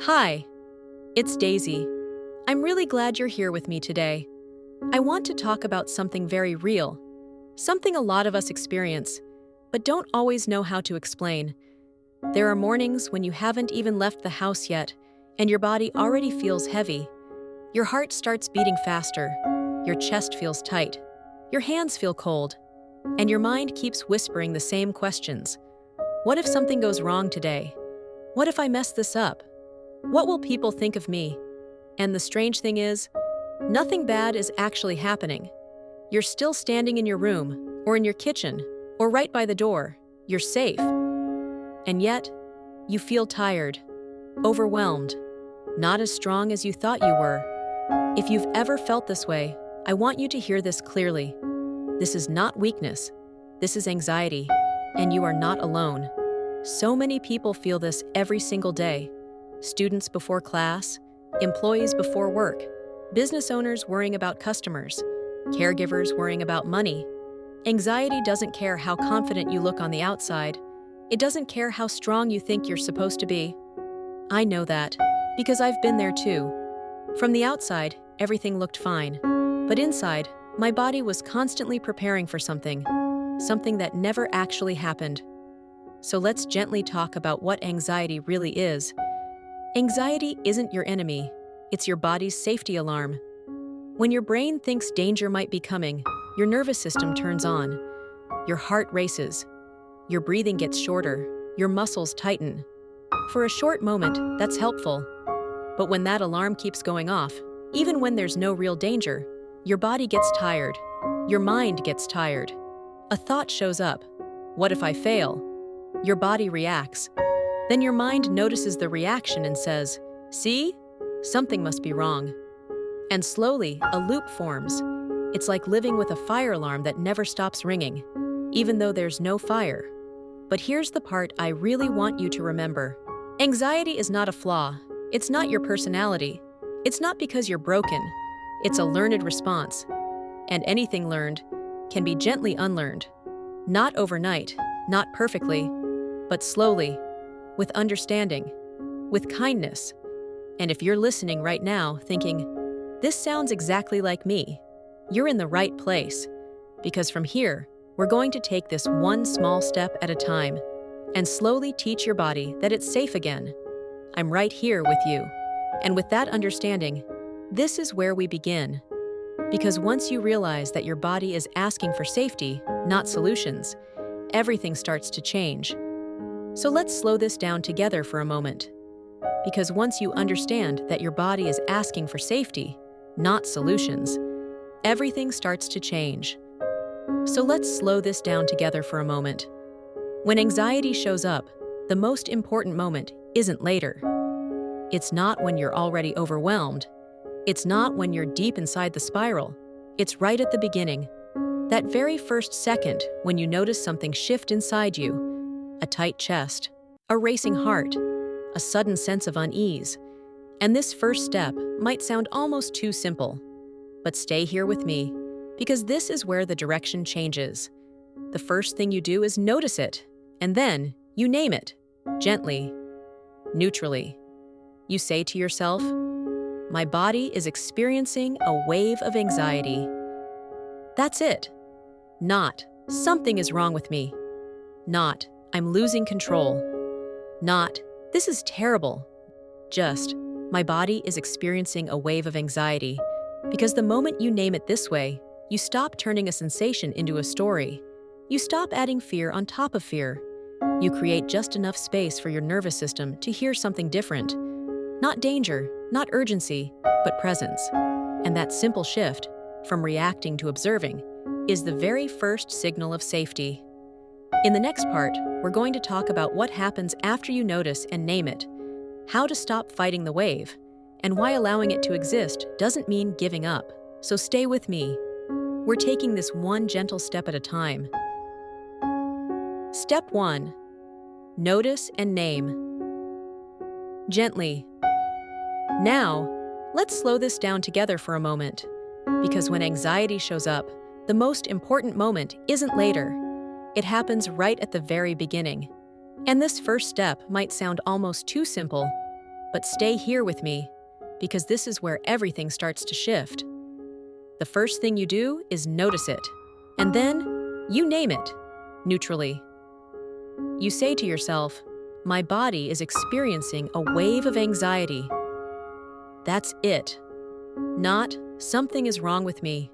Hi, it's Daisy. I'm really glad you're here with me today. I want to talk about something very real, something a lot of us experience, but don't always know how to explain. There are mornings when you haven't even left the house yet, and your body already feels heavy. Your heart starts beating faster, your chest feels tight, your hands feel cold, and your mind keeps whispering the same questions. What if something goes wrong today? What if I mess this up? What will people think of me? And the strange thing is, nothing bad is actually happening. You're still standing in your room, or in your kitchen, or right by the door. You're safe. And yet, you feel tired, overwhelmed, not as strong as you thought you were. If you've ever felt this way, I want you to hear this clearly. This is not weakness. This is anxiety, and you are not alone. So many people feel this every single day. Students before class, employees before work, business owners worrying about customers, caregivers worrying about money. Anxiety doesn't care how confident you look on the outside. It doesn't care how strong you think you're supposed to be. I know that, because I've been there too. From the outside, everything looked fine. But inside, my body was constantly preparing for something that never actually happened. So let's gently talk about what anxiety really is. Anxiety isn't your enemy, it's your body's safety alarm. When your brain thinks danger might be coming, your nervous system turns on. Your heart races. Your breathing gets shorter. Your muscles tighten. For a short moment, that's helpful. But when that alarm keeps going off, even when there's no real danger, your body gets tired. Your mind gets tired. A thought shows up. What if I fail? Your body reacts. Then your mind notices the reaction and says, "See? Something must be wrong." And slowly, a loop forms. It's like living with a fire alarm that never stops ringing, even though there's no fire. But here's the part I really want you to remember. Anxiety is not a flaw. It's not your personality. It's not because you're broken. It's a learned response. And anything learned can be gently unlearned. Not overnight, not perfectly, but slowly, with understanding, with kindness. And if you're listening right now thinking, "This sounds exactly like me," you're in the right place. Because from here, we're going to take this one small step at a time and slowly teach your body that it's safe again. I'm right here with you. And with that understanding, this is where we begin. Because once you realize that your body is asking for safety, not solutions, everything starts to change. So let's slow this down together for a moment. Because once you understand that your body is asking for safety, not solutions, everything starts to change. So let's slow this down together for a moment. When anxiety shows up, the most important moment isn't later. It's not when you're already overwhelmed. It's not when you're deep inside the spiral. It's right at the beginning. That very first second when you notice something shift inside you. A tight chest, a racing heart, a sudden sense of unease. And this first step might sound almost too simple. But stay here with me, because this is where the direction changes. The first thing you do is notice it, and then you name it, gently, neutrally. You say to yourself, "My body is experiencing a wave of anxiety." That's it. Not, "Something is wrong with me." Not, "I'm losing control." Not, "This is terrible." Just, "My body is experiencing a wave of anxiety." Because the moment you name it this way, you stop turning a sensation into a story. You stop adding fear on top of fear. You create just enough space for your nervous system to hear something different. Not danger, not urgency, but presence. And that simple shift, from reacting to observing, is the very first signal of safety. In the next part, we're going to talk about what happens after you notice and name it, how to stop fighting the wave, and why allowing it to exist doesn't mean giving up. So stay with me. We're taking this one gentle step at a time. Step 1. Notice and name. Gently. Now, let's slow this down together for a moment. Because when anxiety shows up, the most important moment isn't later. It happens right at the very beginning. And this first step might sound almost too simple. But stay here with me, because this is where everything starts to shift. The first thing you do is notice it, and then you name it, neutrally. You say to yourself, "My body is experiencing a wave of anxiety." That's it. Not, "Something is wrong with me."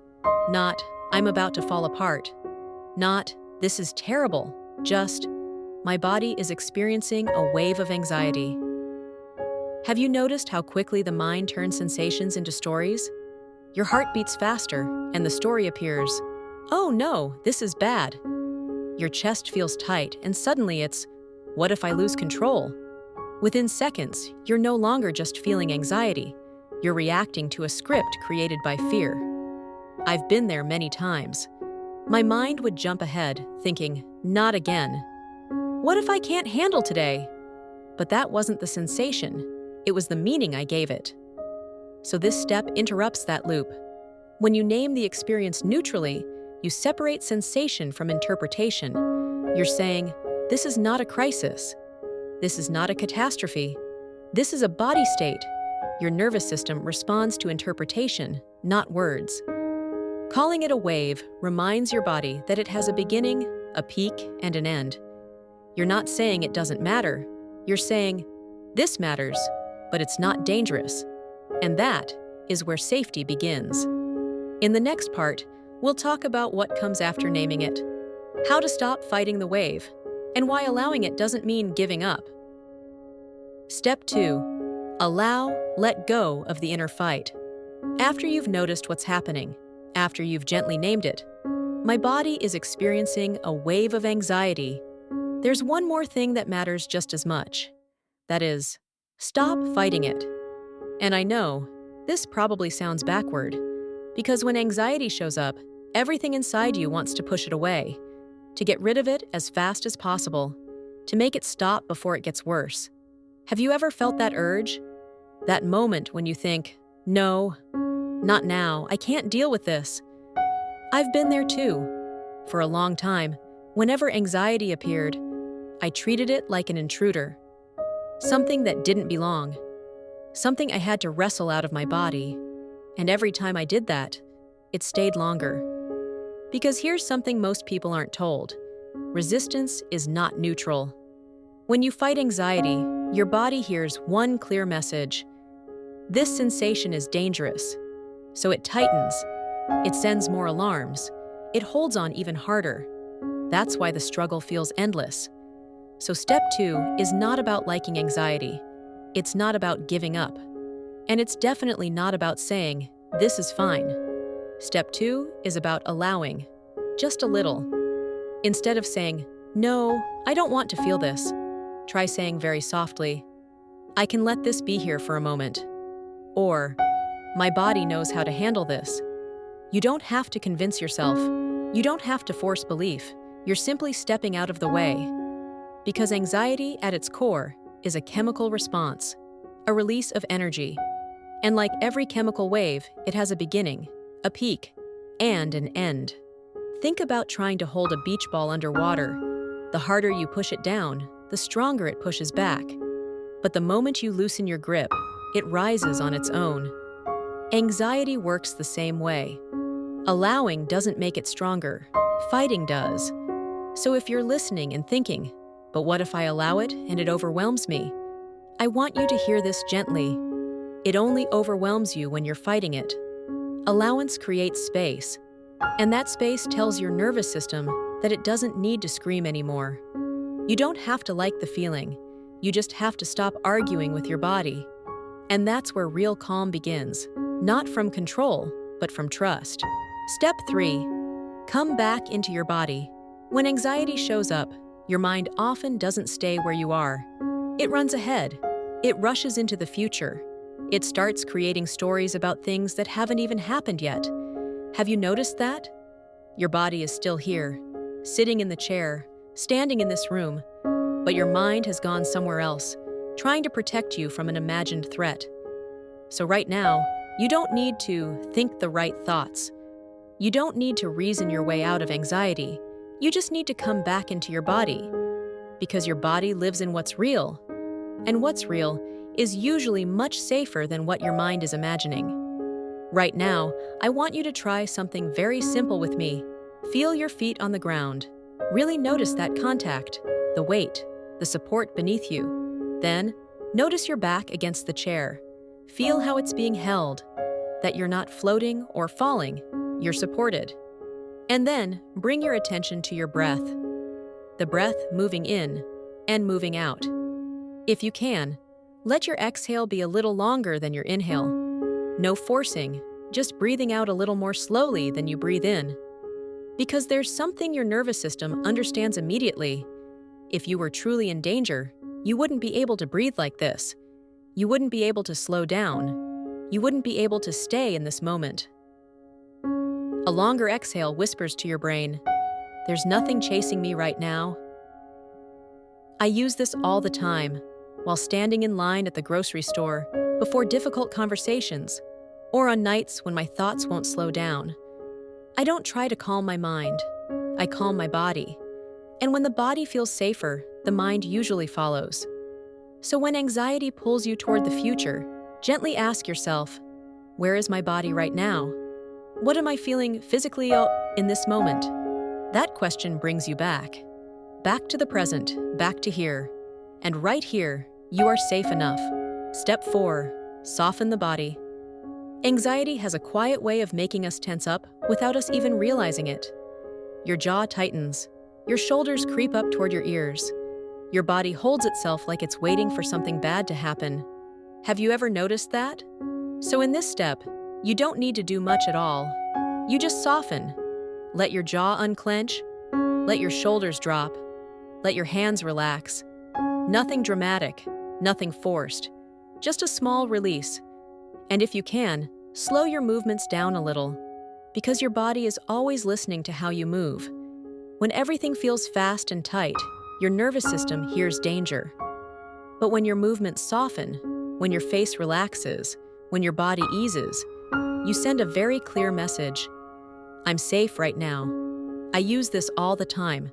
Not, "I'm about to fall apart." Not, "This is terrible." Just, "My body is experiencing a wave of anxiety." Have you noticed how quickly the mind turns sensations into stories? Your heart beats faster, and the story appears. "Oh no, this is bad." Your chest feels tight, and suddenly it's, "What if I lose control?" Within seconds, you're no longer just feeling anxiety. You're reacting to a script created by fear. I've been there many times. My mind would jump ahead, thinking, "Not again." "What if I can't handle today?" But that wasn't the sensation. It was the meaning I gave it. So this step interrupts that loop. When you name the experience neutrally, you separate sensation from interpretation. You're saying, "This is not a crisis. This is not a catastrophe. This is a body state." Your nervous system responds to interpretation, not words. Calling it a wave reminds your body that it has a beginning, a peak, and an end. You're not saying it doesn't matter. You're saying, "This matters, but it's not dangerous." And that is where safety begins. In the next part, we'll talk about what comes after naming it, how to stop fighting the wave, and why allowing it doesn't mean giving up. Step 2. Allow, let go of the inner fight. After you've noticed what's happening, after you've gently named it, "My body is experiencing a wave of anxiety," there's one more thing that matters just as much. That is, stop fighting it. And I know, this probably sounds backward, because when anxiety shows up, everything inside you wants to push it away, to get rid of it as fast as possible, to make it stop before it gets worse. Have you ever felt that urge? That moment when you think, "No, not now, I can't deal with this." I've been there too. For a long time, whenever anxiety appeared, I treated it like an intruder. Something that didn't belong. Something I had to wrestle out of my body. And every time I did that, it stayed longer. Because here's something most people aren't told. Resistance is not neutral. When you fight anxiety, your body hears one clear message. This sensation is dangerous. So it tightens. It sends more alarms. It holds on even harder. That's why the struggle feels endless. So step 2 is not about liking anxiety. It's not about giving up. And it's definitely not about saying, "This is fine." Step 2 is about allowing, just a little. Instead of saying, "No, I don't want to feel this," try saying very softly, "I can let this be here for a moment." Or, "My body knows how to handle this." You don't have to convince yourself. You don't have to force belief. You're simply stepping out of the way. Because anxiety, at its core, is a chemical response, a release of energy. And like every chemical wave, it has a beginning, a peak, and an end. Think about trying to hold a beach ball underwater. The harder you push it down, the stronger it pushes back. But the moment you loosen your grip, it rises on its own. Anxiety works the same way. Allowing doesn't make it stronger. Fighting does. So if you're listening and thinking, "But what if I allow it and it overwhelms me?" I want you to hear this gently. It only overwhelms you when you're fighting it. Allowance creates space. And that space tells your nervous system that it doesn't need to scream anymore. You don't have to like the feeling. You just have to stop arguing with your body. And that's where real calm begins. Not from control, but from trust. Step 3. Come back into your body. When anxiety shows up, your mind often doesn't stay where you are. It runs ahead. It rushes into the future. It starts creating stories about things that haven't even happened yet. Have you noticed that? Your body is still here, sitting in the chair, standing in this room, but your mind has gone somewhere else, trying to protect you from an imagined threat. So right now, you don't need to think the right thoughts. You don't need to reason your way out of anxiety. You just need to come back into your body. Because your body lives in what's real. And what's real is usually much safer than what your mind is imagining. Right now, I want you to try something very simple with me. Feel your feet on the ground. Really notice that contact, the weight, the support beneath you. Then, notice your back against the chair. Feel how it's being held, that you're not floating or falling, you're supported. And then, bring your attention to your breath. The breath moving in and moving out. If you can, let your exhale be a little longer than your inhale. No forcing, just breathing out a little more slowly than you breathe in. Because there's something your nervous system understands immediately. If you were truly in danger, you wouldn't be able to breathe like this. You wouldn't be able to slow down. You wouldn't be able to stay in this moment. A longer exhale whispers to your brain, "There's nothing chasing me right now." I use this all the time, while standing in line at the grocery store, before difficult conversations, or on nights when my thoughts won't slow down. I don't try to calm my mind. I calm my body. And when the body feels safer, the mind usually follows. So when anxiety pulls you toward the future, gently ask yourself, where is my body right now? What am I feeling physically in this moment? That question brings you back. Back to the present, back to here. And right here, you are safe enough. Step 4, soften the body. Anxiety has a quiet way of making us tense up without us even realizing it. Your jaw tightens. Your shoulders creep up toward your ears. Your body holds itself like it's waiting for something bad to happen. Have you ever noticed that? So in this step, you don't need to do much at all. You just soften. Let your jaw unclench. Let your shoulders drop. Let your hands relax. Nothing dramatic, nothing forced. Just a small release. And if you can, slow your movements down a little, because your body is always listening to how you move. When everything feels fast and tight, your nervous system hears danger. But when your movements soften, when your face relaxes, when your body eases, you send a very clear message. I'm safe right now. I use this all the time.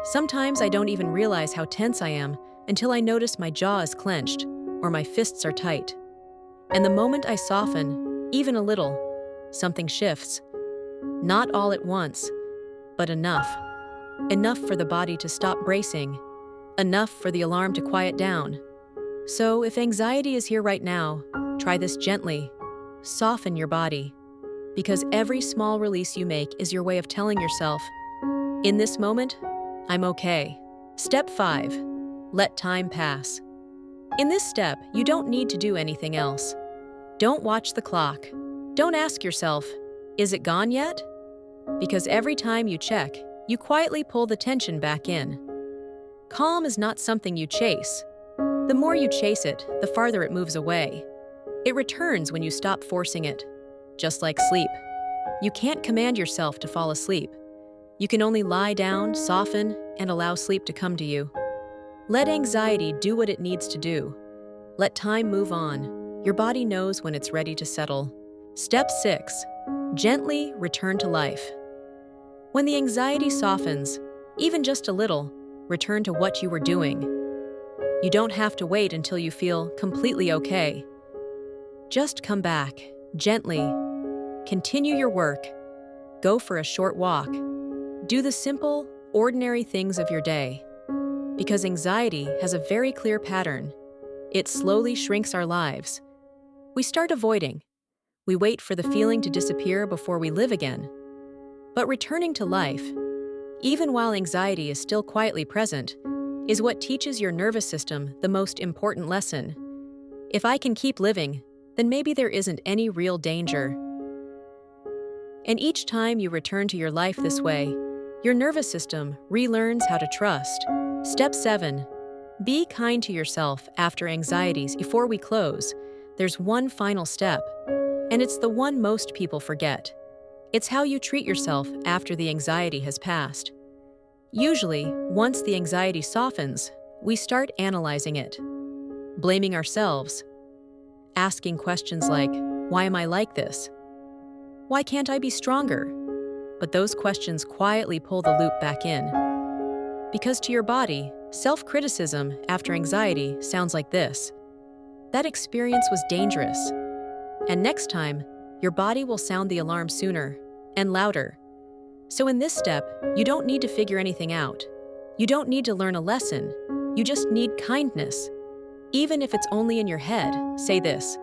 Sometimes I don't even realize how tense I am until I notice my jaw is clenched or my fists are tight. And the moment I soften, even a little, something shifts. Not all at once, but enough. Enough for the body to stop bracing. Enough for the alarm to quiet down. So if anxiety is here right now, try this gently. Soften your body. Because every small release you make is your way of telling yourself, in this moment, I'm okay. Step 5. Let time pass. In this step, you don't need to do anything else. Don't watch the clock. Don't ask yourself, is it gone yet? Because every time you check, you quietly pull the tension back in. Calm is not something you chase. The more you chase it, the farther it moves away. It returns when you stop forcing it. Just like sleep. You can't command yourself to fall asleep. You can only lie down, soften, and allow sleep to come to you. Let anxiety do what it needs to do. Let time move on. Your body knows when it's ready to settle. Step 6. Gently return to life. When the anxiety softens, even just a little, return to what you were doing. You don't have to wait until you feel completely okay. Just come back, gently. Continue your work. Go for a short walk. Do the simple, ordinary things of your day. Because anxiety has a very clear pattern. It slowly shrinks our lives. We start avoiding. We wait for the feeling to disappear before we live again. But returning to life, even while anxiety is still quietly present, is what teaches your nervous system the most important lesson. If I can keep living, then maybe there isn't any real danger. And each time you return to your life this way, your nervous system relearns how to trust. Step 7. Be kind to yourself after anxieties. Before we close, there's one final step, and it's the one most people forget. It's how you treat yourself after the anxiety has passed. Usually, once the anxiety softens, we start analyzing it, blaming ourselves, asking questions like, why am I like this? Why can't I be stronger? But those questions quietly pull the loop back in. Because to your body, self-criticism after anxiety sounds like this. that experience was dangerous. And next time, your body will sound the alarm sooner and louder. So in this step, you don't need to figure anything out. You don't need to learn a lesson. You just need kindness. Even if it's only in your head, say this: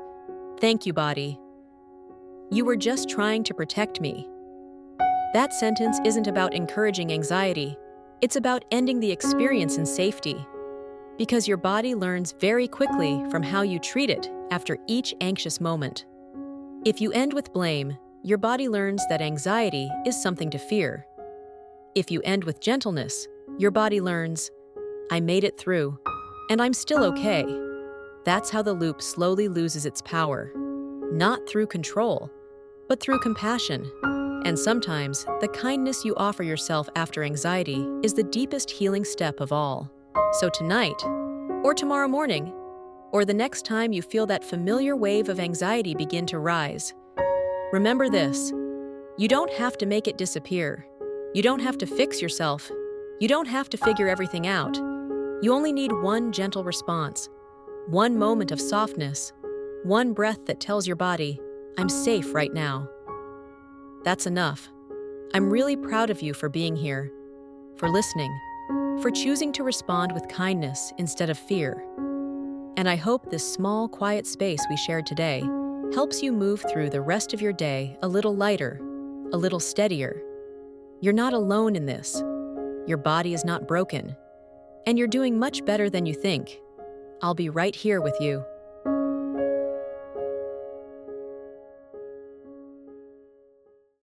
"Thank you, body. You were just trying to protect me." That sentence isn't about encouraging anxiety. It's about ending the experience in safety. Because your body learns very quickly from how you treat it after each anxious moment. If you end with blame, your body learns that anxiety is something to fear. If you end with gentleness, your body learns, "I made it through, and I'm still okay." That's how the loop slowly loses its power. Not through control, but through compassion. And sometimes, the kindness you offer yourself after anxiety is the deepest healing step of all. So tonight, or tomorrow morning, or the next time you feel that familiar wave of anxiety begin to rise, remember this: you don't have to make it disappear. You don't have to fix yourself. You don't have to figure everything out. You only need one gentle response, one moment of softness, one breath that tells your body, "I'm safe right now." That's enough. I'm really proud of you for being here, for listening, for choosing to respond with kindness instead of fear. And I hope this small, quiet space we shared today helps you move through the rest of your day a little lighter, a little steadier. You're not alone in this. Your body is not broken, and you're doing much better than you think. I'll be right here with you.